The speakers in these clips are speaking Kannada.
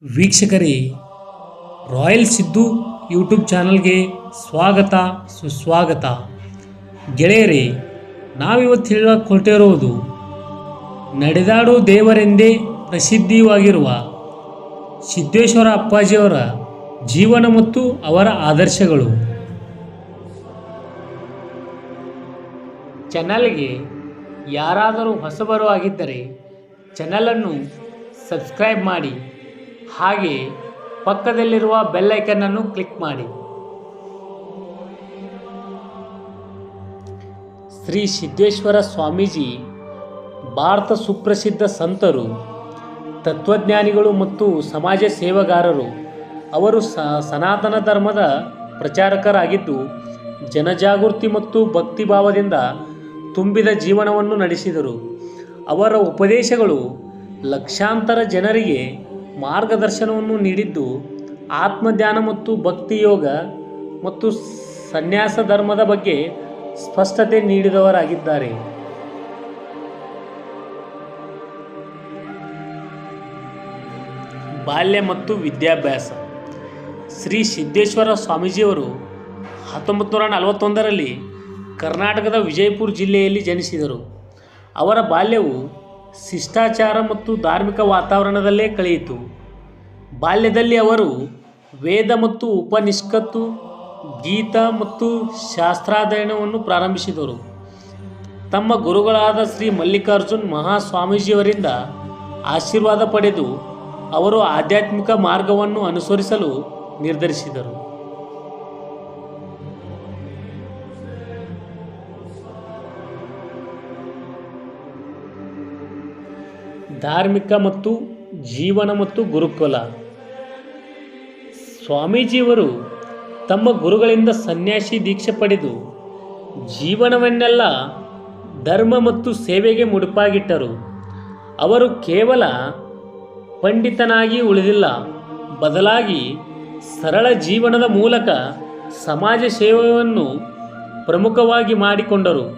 ವೀಕ್ಷಕರೇ, ರಾಯಲ್ ಸಿದ್ದು ಯೂಟ್ಯೂಬ್ ಚಾನಲ್ಗೆ ಸ್ವಾಗತ ಸುಸ್ವಾಗತ. ಗೆಳೆಯರೇ, ನಾವಿವತ್ತು ಹೇಳಿಕೊಟ್ಟಿರುವುದು ನಡೆದಾಡು ದೇವರೆಂದೇ ಪ್ರಸಿದ್ಧಿವಾಗಿರುವ ಸಿದ್ದೇಶ್ವರ ಅಪ್ಪಾಜಿಯವರ ಜೀವನ ಮತ್ತು ಅವರ ಆದರ್ಶಗಳು. ಚಾನಲ್ಗೆ ಯಾರಾದರೂ ಹೊಸಬರು ಆಗಿದ್ದರೆ ಚಾನಲನ್ನು ಸಬ್ಸ್ಕ್ರೈಬ್ ಮಾಡಿ, ಹಾಗೆ ಪಕ್ಕದಲ್ಲಿರುವ ಬೆಲ್ ಐಕನ್ ಅನ್ನು ಕ್ಲಿಕ್ ಮಾಡಿ. ಶ್ರೀ ಸಿದ್ದೇಶ್ವರ ಸ್ವಾಮೀಜಿ ಭಾರತ ಸುಪ್ರಸಿದ್ಧ ಸಂತರು, ತತ್ವಜ್ಞಾನಿಗಳು ಮತ್ತು ಸಮಾಜ ಸೇವೆಗಾರರು. ಅವರು ಸನಾತನ ಧರ್ಮದ ಪ್ರಚಾರಕರಾಗಿದ್ದು, ಜನಜಾಗೃತಿ ಮತ್ತು ಭಕ್ತಿಭಾವದಿಂದ ತುಂಬಿದ ಜೀವನವನ್ನು ನಡೆಸಿದರು. ಅವರ ಉಪದೇಶಗಳು ಲಕ್ಷಾಂತರ ಜನರಿಗೆ ಮಾರ್ಗದರ್ಶನವನ್ನು ನೀಡಿದ್ದು, ಆತ್ಮಧ್ಯಾನ ಮತ್ತು ಭಕ್ತಿ ಯೋಗ ಮತ್ತು ಸನ್ಯಾಸ ಧರ್ಮದ ಬಗ್ಗೆ ಸ್ಪಷ್ಟತೆ ನೀಡಿದವರಾಗಿದ್ದಾರೆ. ಬಾಲ್ಯ ಮತ್ತು ವಿದ್ಯಾಭ್ಯಾಸ. ಶ್ರೀ ಸಿದ್ದೇಶ್ವರ ಸ್ವಾಮೀಜಿಯವರು 1941ರಲ್ಲಿ ಕರ್ನಾಟಕದ ವಿಜಯಪುರ ಜಿಲ್ಲೆಯಲ್ಲಿ ಜನಿಸಿದರು. ಅವರ ಬಾಲ್ಯವು ಶಿಷ್ಟಾಚಾರ ಮತ್ತು ಧಾರ್ಮಿಕ ವಾತಾವರಣದಲ್ಲೇ ಕಳೆಯಿತು. ಬಾಲ್ಯದಲ್ಲಿ ಅವರು ವೇದ ಮತ್ತು ಉಪನಿಷತ್ತು, ಗೀತಾ ಮತ್ತು ಶಾಸ್ತ್ರಾಧ್ಯಯನವನ್ನು ಪ್ರಾರಂಭಿಸಿದರು. ತಮ್ಮ ಗುರುಗಳಾದ ಶ್ರೀ ಮಲ್ಲಿಕಾರ್ಜುನ್ ಮಹಾಸ್ವಾಮೀಜಿಯವರಿಂದ ಆಶೀರ್ವಾದ ಪಡೆದು ಅವರು ಆಧ್ಯಾತ್ಮಿಕ ಮಾರ್ಗವನ್ನು ಅನುಸರಿಸಲು ನಿರ್ಧರಿಸಿದರು. ಧಾರ್ಮಿಕ ಮತ್ತು ಜೀವನ ಮತ್ತು ಗುರುಕುಲ. ಸ್ವಾಮೀಜಿಯವರು ತಮ್ಮ ಗುರುಗಳಿಂದ ಸನ್ಯಾಸಿ ದೀಕ್ಷೆ ಪಡೆದು ಜೀವನವನ್ನೆಲ್ಲ ಧರ್ಮ ಮತ್ತು ಸೇವೆಗೆ ಮುಡುಪಾಗಿಟ್ಟರು. ಅವರು ಕೇವಲ ಪಂಡಿತನಾಗಿ ಉಳಿದಿಲ್ಲ, ಬದಲಾಗಿ ಸರಳ ಜೀವನದ ಮೂಲಕ ಸಮಾಜ ಸೇವೆಯನ್ನು ಪ್ರಮುಖವಾಗಿ ಮಾಡಿಕೊಂಡರು.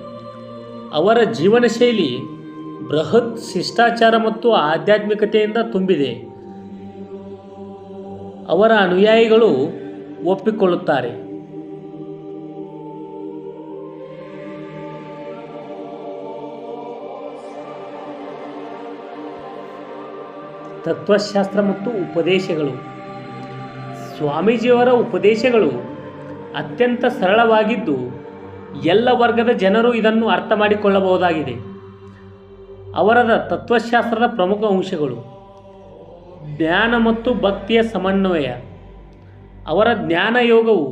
ಅವರ ಜೀವನ ಶೈಲಿ ಬೃಹತ್ ಶಿಷ್ಟಾಚಾರ ಮತ್ತು ಆಧ್ಯಾತ್ಮಿಕತೆಯಿಂದ ತುಂಬಿದೆ. ಅವರ ಅನುಯಾಯಿಗಳು ಒಪ್ಪಿಕೊಳ್ಳುತ್ತಾರೆ. ತತ್ವಶಾಸ್ತ್ರ ಮತ್ತು ಉಪದೇಶಗಳು. ಸ್ವಾಮೀಜಿಯವರ ಉಪದೇಶಗಳು ಅತ್ಯಂತ ಸರಳವಾಗಿದ್ದು, ಎಲ್ಲ ವರ್ಗದ ಜನರು ಇದನ್ನು ಅರ್ಥ ಮಾಡಿಕೊಳ್ಳಬಹುದಾಗಿದೆ. ಅವರ ತತ್ವಶಾಸ್ತ್ರದ ಪ್ರಮುಖ ಅಂಶಗಳು: ಜ್ಞಾನ ಮತ್ತು ಭಕ್ತಿಯ ಸಮನ್ವಯ. ಅವರ ಜ್ಞಾನ ಯೋಗವು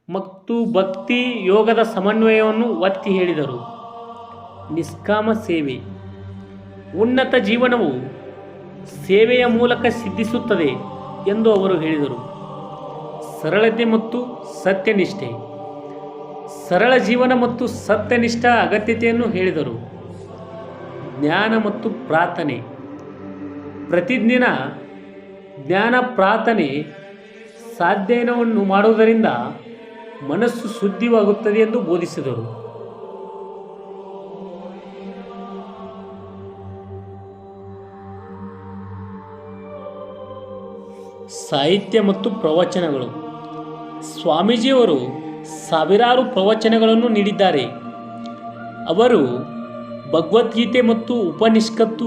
ಮತ್ತು ಭಕ್ತಿ ಯೋಗದ ಸಮನ್ವಯವನ್ನು ಒತ್ತಿ ಹೇಳಿದರು. ನಿಷ್ಕಾಮ ಸೇವೆ. ಉನ್ನತ ಜೀವನವು ಸೇವೆಯ ಮೂಲಕ ಸಿದ್ಧಿಸುತ್ತದೆ ಎಂದು ಅವರು ಹೇಳಿದರು. ಸರಳತೆ ಮತ್ತು ಸತ್ಯನಿಷ್ಠೆ. ಸರಳ ಜೀವನ ಮತ್ತು ಸತ್ಯನಿಷ್ಠ ಅಗತ್ಯತೆಯನ್ನು ಹೇಳಿದರು. ಜ್ಞಾನ ಮತ್ತು ಪ್ರಾರ್ಥನೆ. ಪ್ರತಿದಿನ ಜ್ಞಾನ ಪ್ರಾರ್ಥನೆ ಸಾಧ್ಯನವನ್ನು ಮಾಡುವುದರಿಂದ ಮನಸ್ಸು ಶುದ್ಧವಾಗುತ್ತದೆ ಎಂದು ಬೋಧಿಸಿದರು. ಸಾಹಿತ್ಯ ಮತ್ತು ಪ್ರವಚನಗಳು. ಸ್ವಾಮೀಜಿಯವರು ಸಾವಿರಾರು ಪ್ರವಚನಗಳನ್ನು ನೀಡಿದ್ದಾರೆ. ಅವರು ಭಗವದ್ಗೀತೆ ಮತ್ತು ಉಪನಿಷತ್ತು,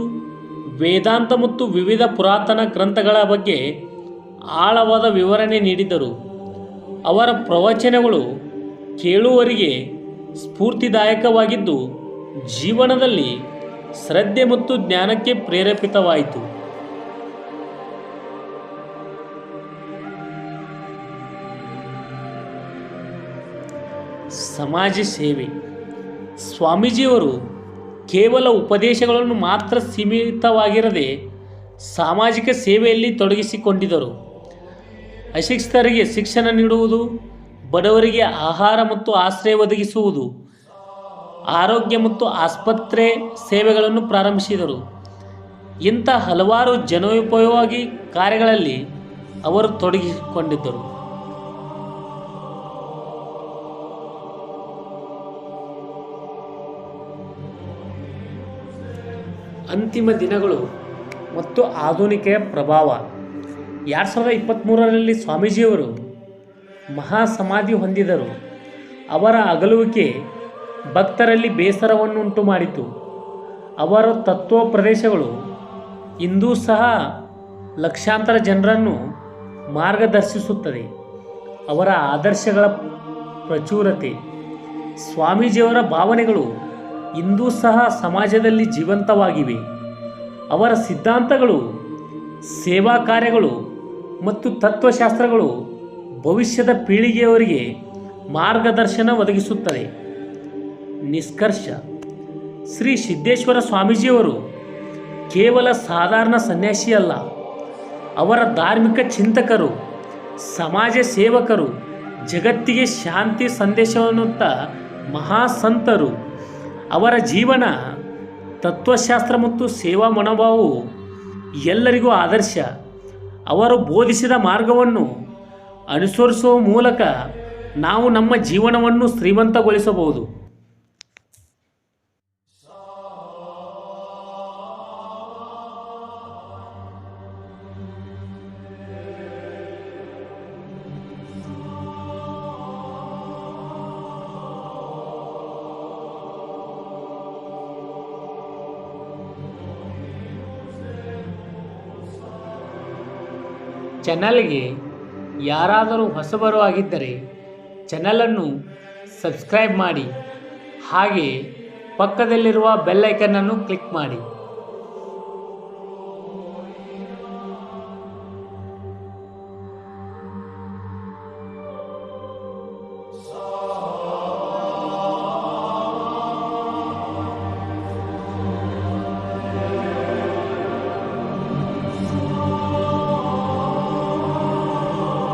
ವೇದಾಂತ ಮತ್ತು ವಿವಿಧ ಪುರಾತನ ಗ್ರಂಥಗಳ ಬಗ್ಗೆ ಆಳವಾದ ವಿವರಣೆ ನೀಡಿದರು. ಅವರ ಪ್ರವಚನಗಳು ಕೇಳುವವರಿಗೆ ಸ್ಫೂರ್ತಿದಾಯಕವಾಗಿದ್ದು, ಜೀವನದಲ್ಲಿ ಶ್ರದ್ಧೆ ಮತ್ತು ಜ್ಞಾನಕ್ಕೆ ಪ್ರೇರೇಪಿತವಾಯಿತು. ಸಮಾಜ ಸೇವೆ. ಸ್ವಾಮೀಜಿಯವರು ಕೇವಲ ಉಪದೇಶಗಳನ್ನು ಮಾತ್ರ ಸೀಮಿತವಾಗಿರದೆ ಸಾಮಾಜಿಕ ಸೇವೆಯಲ್ಲಿ ತೊಡಗಿಸಿಕೊಂಡಿದ್ದರು. ಅಶಿಕ್ಷಿತರಿಗೆ ಶಿಕ್ಷಣ ನೀಡುವುದು, ಬಡವರಿಗೆ ಆಹಾರ ಮತ್ತು ಆಶ್ರಯ ಒದಗಿಸುವುದು, ಆರೋಗ್ಯ ಮತ್ತು ಆಸ್ಪತ್ರೆ ಸೇವೆಗಳನ್ನು ಪ್ರಾರಂಭಿಸಿದರು. ಇಂಥ ಹಲವಾರು ಜನೋಪಯೋಗಿ ಕಾರ್ಯಗಳಲ್ಲಿ ಅವರು ತೊಡಗಿಸಿಕೊಂಡಿದ್ದರು. ಅಂತಿಮ ದಿನಗಳು ಮತ್ತು ಆಧುನಿಕೆಯ ಪ್ರಭಾವ. 2023ರಲ್ಲಿ ಸ್ವಾಮೀಜಿಯವರು ಮಹಾ ಸಮಾಧಿ ಹೊಂದಿದರು. ಅವರ ಅಗಲುವಿಕೆ ಭಕ್ತರಲ್ಲಿ ಬೇಸರವನ್ನುಂಟು ಮಾಡಿತು. ಅವರ ತತ್ವೋಪದೇಶಗಳು ಇಂದೂ ಸಹ ಲಕ್ಷಾಂತರ ಜನರನ್ನು ಮಾರ್ಗದರ್ಶಿಸುತ್ತದೆ. ಅವರ ಆದರ್ಶಗಳ ಪ್ರಚುರತೆ, ಸ್ವಾಮೀಜಿಯವರ ಭಾವನೆಗಳು ಇಂದೂ ಸಹ ಸಮಾಜದಲ್ಲಿ ಜೀವಂತವಾಗಿವೆ. ಅವರ ಸಿದ್ಧಾಂತಗಳು, ಸೇವಾ ಕಾರ್ಯಗಳು ಮತ್ತು ತತ್ವಶಾಸ್ತ್ರಗಳು ಭವಿಷ್ಯದ ಪೀಳಿಗೆಯವರಿಗೆ ಮಾರ್ಗದರ್ಶನ ಒದಗಿಸುತ್ತದೆ. ನಿಷ್ಕರ್ಷ: ಶ್ರೀ ಸಿದ್ದೇಶ್ವರ ಸ್ವಾಮೀಜಿಯವರು ಕೇವಲ ಸಾಧಾರಣ ಸನ್ಯಾಸಿಯಲ್ಲ. ಅವರ ಧಾರ್ಮಿಕ ಚಿಂತಕರು, ಸಮಾಜ ಸೇವಕರು, ಜಗತ್ತಿಗೆ ಶಾಂತಿ ಸಂದೇಶವನ್ನುತ್ತ ಮಹಾಸಂತರು. ಅವರ ಜೀವನ, ತತ್ವಶಾಸ್ತ್ರ ಮತ್ತು ಸೇವಾ ಮನೋಭಾವವು ಎಲ್ಲರಿಗೂ ಆದರ್ಶ. ಅವರು ಬೋಧಿಸಿದ ಮಾರ್ಗವನ್ನು ಅನುಸರಿಸುವ ಮೂಲಕ ನಾವು ನಮ್ಮ ಜೀವನವನ್ನು ಶ್ರೀಮಂತಗೊಳಿಸಬಹುದು. ಚಾನಲ್ಗೆ ಯಾರಾದರೂ ಹೊಸಬರು ಆಗಿದ್ದರೆ ಚಾನಲನ್ನು ಸಬ್ಸ್ಕ್ರೈಬ್ ಮಾಡಿ, ಹಾಗೆ ಪಕ್ಕದಲ್ಲಿರುವ ಬೆಲ್ ಐಕನ್ ಅನ್ನು ಕ್ಲಿಕ್ ಮಾಡಿ.